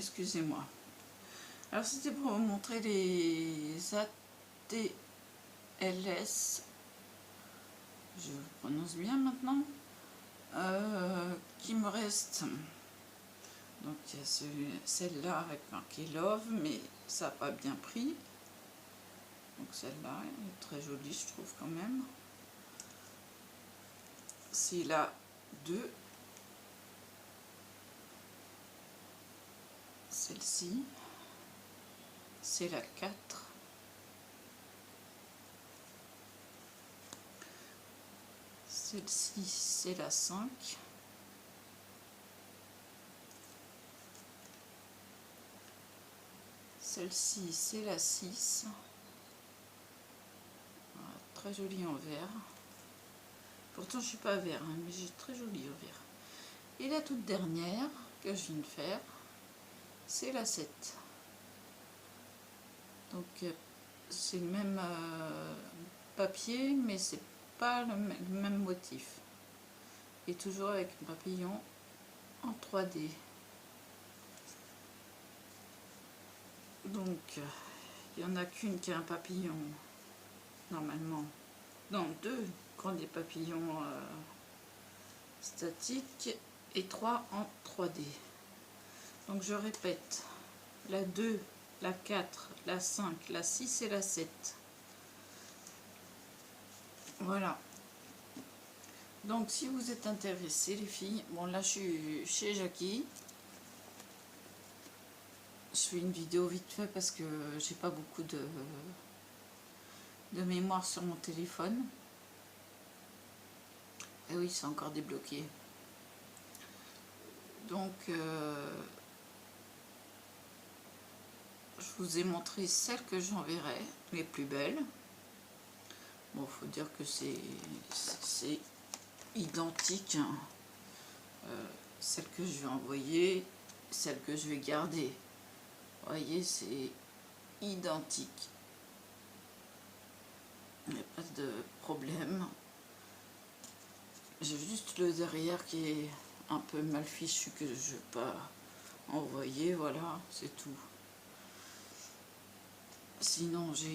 excusez-moi. Alors c'était pour vous montrer les ATLS, je vous prononce bien maintenant, qui me restent. Donc il y a celle-là avec marqué Love, mais ça n'a pas bien pris. Donc celle-là est très jolie, je trouve quand même. C'est la 2. Celle-ci, c'est la 4. Celle-ci, c'est la 5. Celle-ci, c'est la 6. Voilà, très jolie en vert. Pourtant, je suis pas vert, hein, mais j'ai très joli au vert. Et la toute dernière que je viens de faire, c'est la 7. Donc, c'est le même papier, mais c'est pas le même motif. Et toujours avec un papillon en 3D. Donc, il n'y en a qu'une qui a un papillon, normalement. Non, 2 qui ont des papillons statiques et 3 en 3D. Donc, je répète, la 2, la 4, la 5, la 6 et la 7. Voilà. Donc, si vous êtes intéressés, les filles, bon, là, je suis chez Jackie. Je fais une vidéo vite fait parce que j'ai pas beaucoup de mémoire sur mon téléphone. Et oui, c'est encore débloqué. Donc, je vous ai montré celles que j'enverrai, les plus belles. Bon, faut dire que c'est identique, hein. Celle que je vais envoyer, celle que je vais garder. Vous voyez, c'est identique. Il n'y a pas de problème. J'ai juste le derrière qui est un peu mal fichu que je ne vais pas envoyer. Voilà, c'est tout. Sinon, je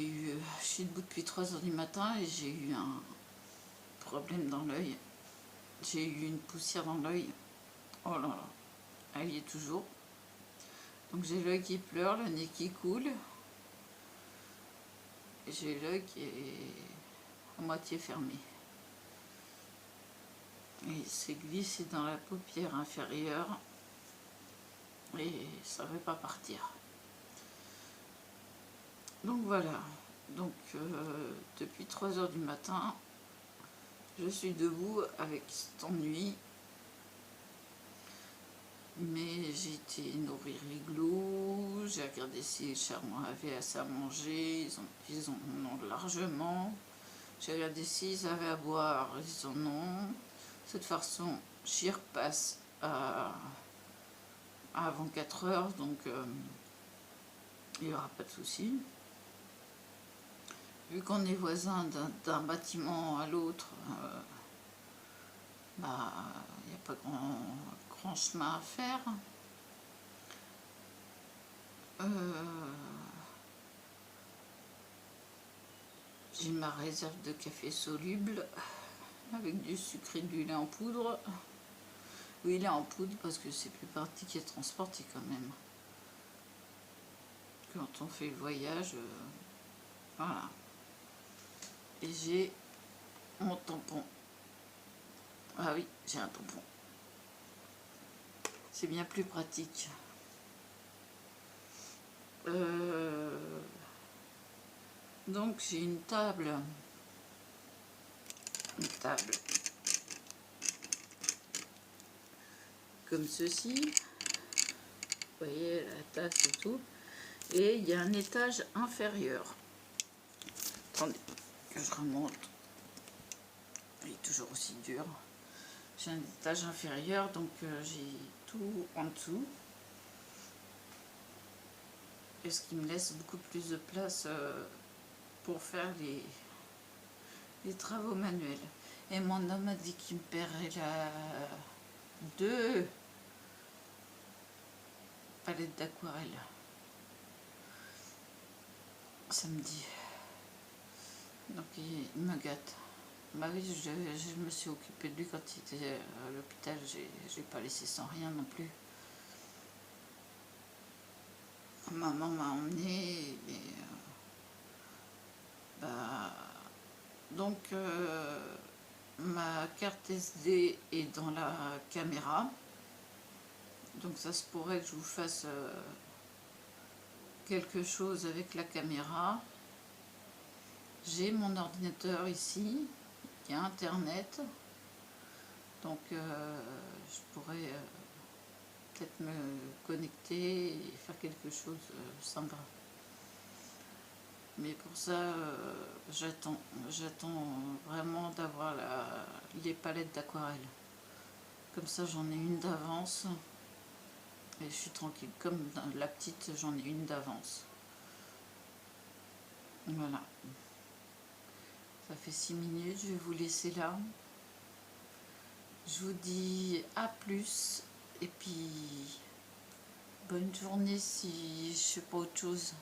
suis debout depuis 3 h du matin et j'ai eu un problème dans l'œil. J'ai eu une poussière dans l'œil. Oh là là, elle y est toujours. Donc j'ai l'œil qui pleure, le nez qui coule. Et j'ai l'œil qui est à moitié fermé. Et c'est glissé dans la paupière inférieure. Et ça ne veut pas partir. Donc voilà. Donc depuis 3 h du matin, je suis debout avec cet ennui. Mais j'ai été nourrir les glots, j'ai regardé si les charmants avaient assez à manger, ils en ont largement. J'ai regardé s'ils avaient à boire, ils en ont. De toute façon, j'y repasse avant 4 h, donc il n'y aura pas de souci. Vu qu'on est voisins d'un bâtiment à l'autre, il n'y a pas grand chemin à faire. J'ai ma réserve de café soluble avec du sucre et du lait en poudre. Oui, lait en poudre parce que c'est plus pratique à transporter quand même. Quand on fait le voyage, voilà. Et j'ai mon tampon. Ah oui, j'ai un tampon. C'est bien plus pratique. Donc j'ai une table. Comme ceci. Vous voyez la tasse et tout. Et il y a un étage inférieur. Attendez, que je remonte. Il est toujours aussi dur. J'ai un étage inférieur, donc j'ai tout en dessous. Et ce qui me laisse beaucoup plus de place pour faire les travaux manuels. Et mon homme a dit qu'il me paierait la 2 palette d'aquarelle samedi. Donc il me gâte. Bah oui, je me suis occupée de lui quand il était à l'hôpital. J'ai pas laissé sans rien non plus. Maman m'a emmenée et bah, donc ma carte SD est dans la caméra. Donc ça se pourrait que je vous fasse quelque chose avec la caméra. J'ai mon ordinateur ici, il y a internet, donc je pourrais peut-être me connecter et faire quelque chose sans grave. Mais pour ça, j'attends vraiment d'avoir les palettes d'aquarelle. Comme ça, j'en ai une d'avance. Et je suis tranquille. Comme dans la petite, j'en ai une d'avance. Voilà. Ça fait 6 minutes. Je vais vous laisser là. Je vous dis à plus. Et puis, bonne journée si je ne fais pas autre chose.